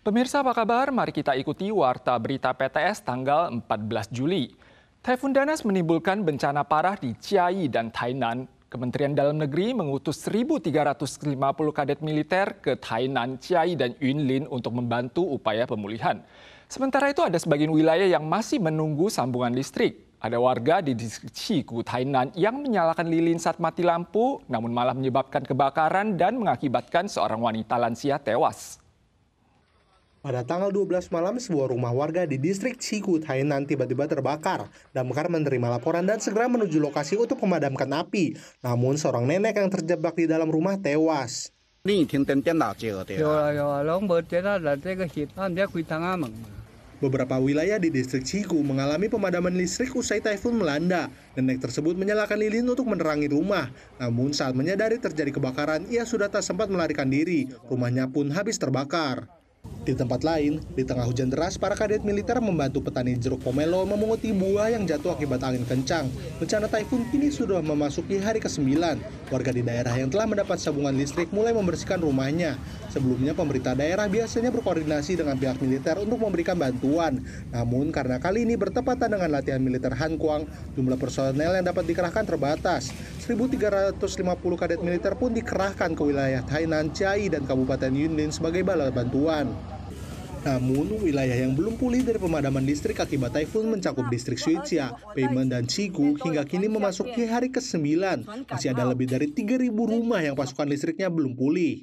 Pemirsa apa kabar? Mari kita ikuti Warta Berita PTS tanggal 14 Juli. Taifun Danas menimbulkan bencana parah di Chiayi dan Tainan. Kementerian Dalam Negeri mengutus 1.350 kadet militer ke Tainan, Chiayi, dan Yunlin untuk membantu upaya pemulihan. Sementara itu ada sebagian wilayah yang masih menunggu sambungan listrik. Ada warga di distrik Chigu, Tainan yang menyalakan lilin saat mati lampu, namun malah menyebabkan kebakaran dan mengakibatkan seorang wanita lansia tewas. Pada tanggal 12 malam, sebuah rumah warga di distrik Chigu, Tainan tiba-tiba terbakar. Damkar menerima laporan dan segera menuju lokasi untuk memadamkan api. Namun seorang nenek yang terjebak di dalam rumah tewas. Beberapa wilayah di distrik Chigu mengalami pemadaman listrik usai taifun melanda. Nenek tersebut menyalakan lilin untuk menerangi rumah. Namun saat menyadari terjadi kebakaran, ia sudah tak sempat melarikan diri. Rumahnya pun habis terbakar. Di tempat lain, di tengah hujan deras, para kadet militer membantu petani jeruk pomelo memunguti buah yang jatuh akibat angin kencang. Bencana taifun kini sudah memasuki hari ke-9. Warga di daerah yang telah mendapat sambungan listrik mulai membersihkan rumahnya. Sebelumnya, pemerintah daerah biasanya berkoordinasi dengan pihak militer untuk memberikan bantuan. Namun, karena kali ini bertepatan dengan latihan militer Hankuang, jumlah personel yang dapat dikerahkan terbatas. 1.350 kadet militer pun dikerahkan ke wilayah Tainan, Chiayi, dan Kabupaten Yunlin sebagai bala bantuan. Namun, wilayah yang belum pulih dari pemadaman listrik akibat taifun mencakup distrik Suicia, Peimen, dan Chigu hingga kini memasuki hari ke-9. Masih ada lebih dari 3.000 rumah yang pasukan listriknya belum pulih.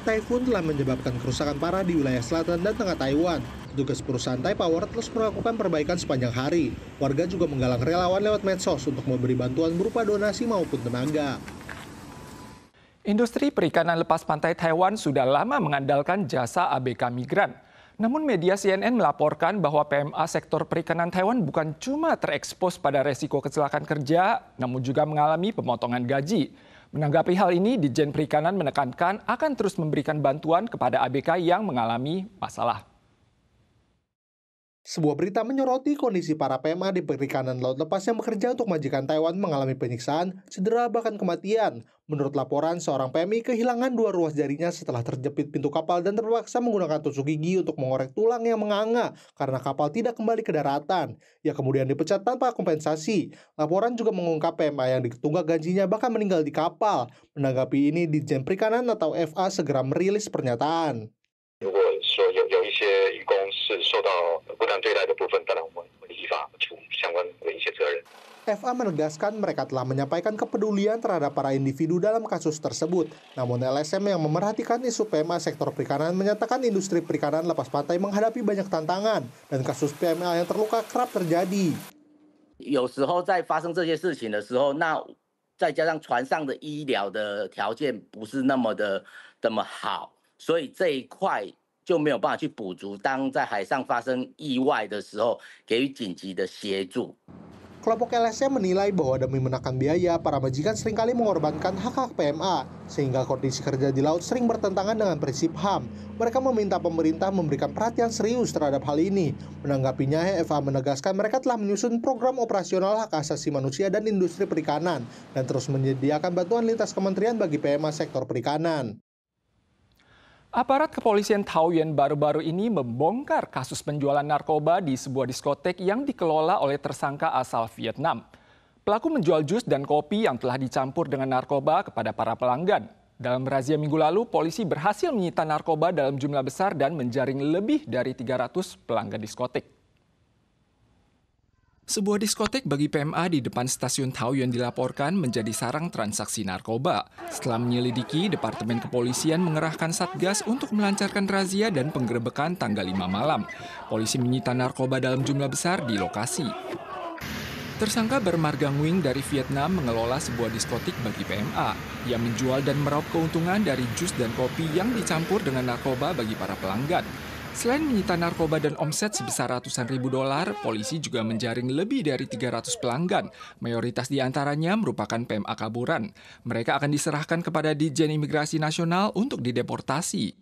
Taifun telah menyebabkan kerusakan parah di wilayah selatan dan tengah Taiwan. Petugas perusahaan Taipower terus melakukan perbaikan sepanjang hari. Warga juga menggalang relawan lewat medsos untuk memberi bantuan berupa donasi maupun tenaga. Industri perikanan lepas pantai Taiwan sudah lama mengandalkan jasa ABK migran. Namun media CNN melaporkan bahwa PMA sektor perikanan Taiwan bukan cuma terekspos pada resiko kecelakaan kerja, namun juga mengalami pemotongan gaji. Menanggapi hal ini, Ditjen Perikanan menekankan akan terus memberikan bantuan kepada ABK yang mengalami masalah. Sebuah berita menyoroti kondisi para PMA di perikanan laut lepas yang bekerja untuk majikan Taiwan mengalami penyiksaan, cedera, bahkan kematian. Menurut laporan, seorang PMI kehilangan 2 ruas jarinya setelah terjepit pintu kapal dan terpaksa menggunakan tusuk gigi untuk mengorek tulang yang menganga karena kapal tidak kembali ke daratan. Ia kemudian dipecat tanpa kompensasi. Laporan juga mengungkap PMA yang ditunggak gajinya bahkan meninggal di kapal. Menanggapi ini, Ditjen Perikanan atau FA segera merilis pernyataan. FA menegaskan mereka telah menyampaikan kepedulian terhadap para individu dalam kasus tersebut. Namun LSM yang memerhatikan isu PMA sektor perikanan menyatakan industri perikanan lepas pantai menghadapi banyak tantangan dan kasus PMA yang terluka kerap terjadi. 有时候在发生这些事情的时候，那再加上船上的医疗的条件不是那么的好，所以这一块就没有办法去补足当在海上发生意外的时候给予紧急的协助。 Kelompok LSM menilai bahwa demi menekan biaya, para majikan seringkali mengorbankan hak-hak PMA, sehingga kondisi kerja di laut sering bertentangan dengan prinsip HAM. Mereka meminta pemerintah memberikan perhatian serius terhadap hal ini. Menanggapinya, FA menegaskan mereka telah menyusun program operasional hak asasi manusia dan industri perikanan, dan terus menyediakan bantuan lintas kementerian bagi PMA sektor perikanan. Aparat kepolisian Taoyuan baru-baru ini membongkar kasus penjualan narkoba di sebuah diskotek yang dikelola oleh tersangka asal Vietnam. Pelaku menjual jus dan kopi yang telah dicampur dengan narkoba kepada para pelanggan. Dalam razia minggu lalu, polisi berhasil menyita narkoba dalam jumlah besar dan menjaring lebih dari 300 pelanggan diskotek. Sebuah diskotek bagi PMA di depan stasiun Taoyuan dilaporkan menjadi sarang transaksi narkoba. Setelah menyelidiki, Departemen Kepolisian mengerahkan Satgas untuk melancarkan razia dan penggerebekan tanggal 5 malam. Polisi menyita narkoba dalam jumlah besar di lokasi. Tersangka bermarga Nguyen dari Vietnam mengelola sebuah diskotik bagi PMA. Ia menjual dan meraup keuntungan dari jus dan kopi yang dicampur dengan narkoba bagi para pelanggan. Selain menyita narkoba dan omset sebesar ratusan ribu dolar, polisi juga menjaring lebih dari 300 pelanggan. Mayoritas di antaranya merupakan PMA kaburan. Mereka akan diserahkan kepada Ditjen Imigrasi Nasional untuk dideportasi.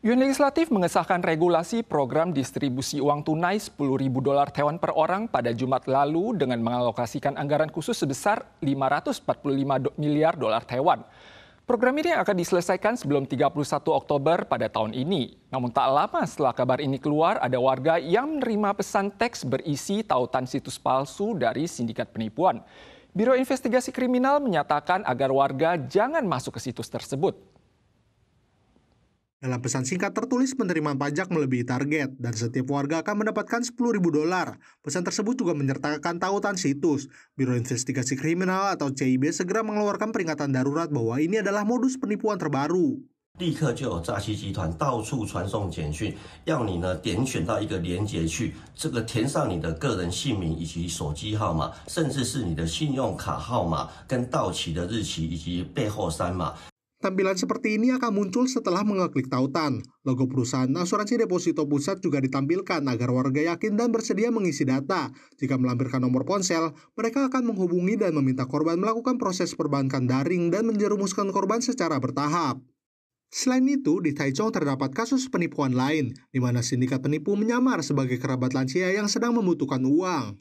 Yuan Legislatif mengesahkan regulasi program distribusi uang tunai 10.000 dolar Taiwan per orang pada Jumat lalu dengan mengalokasikan anggaran khusus sebesar 545 miliar dolar Taiwan. Program ini akan diselesaikan sebelum 31 Oktober pada tahun ini. Namun tak lama setelah kabar ini keluar, ada warga yang menerima pesan teks berisi tautan situs palsu dari sindikat penipuan. Biro Investigasi Kriminal menyatakan agar warga jangan masuk ke situs tersebut. Dalam pesan singkat tertulis penerimaan pajak melebihi target dan setiap warga akan mendapatkan $10.000. Pesan tersebut juga menyertakan tautan situs. Biro Investigasi Kriminal atau CIB segera mengeluarkan peringatan darurat bahwa ini adalah modus penipuan terbaru. 立刻就有诈欺集团到处传送简讯，要你呢点选到一个连结去，这个填上你的个人姓名以及手机号码，甚至是你的信用卡号码跟到期的日期以及背后3码。 Tampilan seperti ini akan muncul setelah mengeklik tautan. Logo perusahaan asuransi deposito pusat juga ditampilkan agar warga yakin dan bersedia mengisi data. Jika melampirkan nomor ponsel, mereka akan menghubungi dan meminta korban melakukan proses perbankan daring dan menjerumuskan korban secara bertahap. Selain itu, di Taichung terdapat kasus penipuan lain, di mana sindikat penipu menyamar sebagai kerabat lansia yang sedang membutuhkan uang.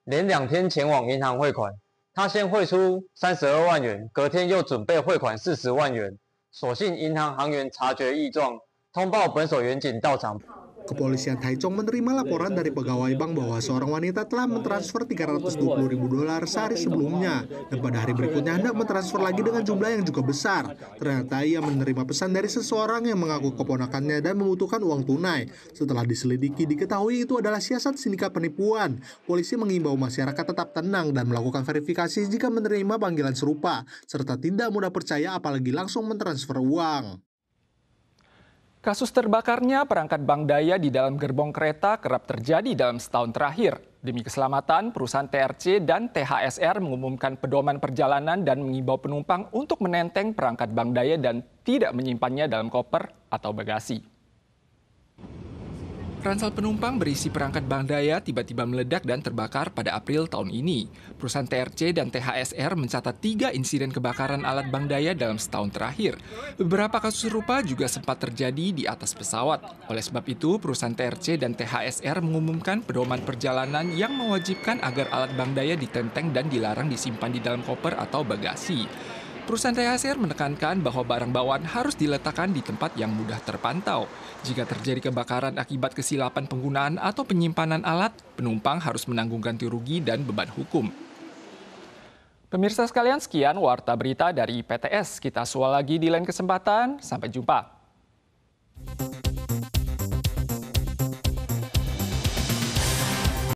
连2天前往银行汇款。 他先汇出32万元，隔天又准备汇款40万元。所幸银行行员察觉异状，通报本所员警到场。 Kepolisian Taichung menerima laporan dari pegawai bank bahwa seorang wanita telah mentransfer $320.000 sehari sebelumnya dan pada hari berikutnya hendak mentransfer lagi dengan jumlah yang juga besar. Ternyata ia menerima pesan dari seseorang yang mengaku keponakannya dan membutuhkan uang tunai. Setelah diselidiki diketahui itu adalah siasat sindikat penipuan. Polisi mengimbau masyarakat tetap tenang dan melakukan verifikasi jika menerima panggilan serupa serta tidak mudah percaya apalagi langsung mentransfer uang. Kasus terbakarnya perangkat bank daya di dalam gerbong kereta kerap terjadi dalam setahun terakhir. Demi keselamatan, perusahaan TRC dan THSR mengumumkan pedoman perjalanan dan mengimbau penumpang untuk menenteng perangkat bank daya dan tidak menyimpannya dalam koper atau bagasi. Ransel penumpang berisi perangkat bank daya tiba-tiba meledak dan terbakar pada April tahun ini. Perusahaan TRC dan THSR mencatat 3 insiden kebakaran alat bank daya dalam setahun terakhir. Beberapa kasus serupa juga sempat terjadi di atas pesawat. Oleh sebab itu, perusahaan TRC dan THSR mengumumkan pedoman perjalanan yang mewajibkan agar alat bank daya ditenteng dan dilarang disimpan di dalam koper atau bagasi. Perusahaan THSR menekankan bahwa barang bawaan harus diletakkan di tempat yang mudah terpantau. Jika terjadi kebakaran akibat kesilapan penggunaan atau penyimpanan alat, penumpang harus menanggung ganti rugi dan beban hukum. Pemirsa sekalian, sekian Warta Berita dari PTS. Kita sual lagi di lain kesempatan. Sampai jumpa.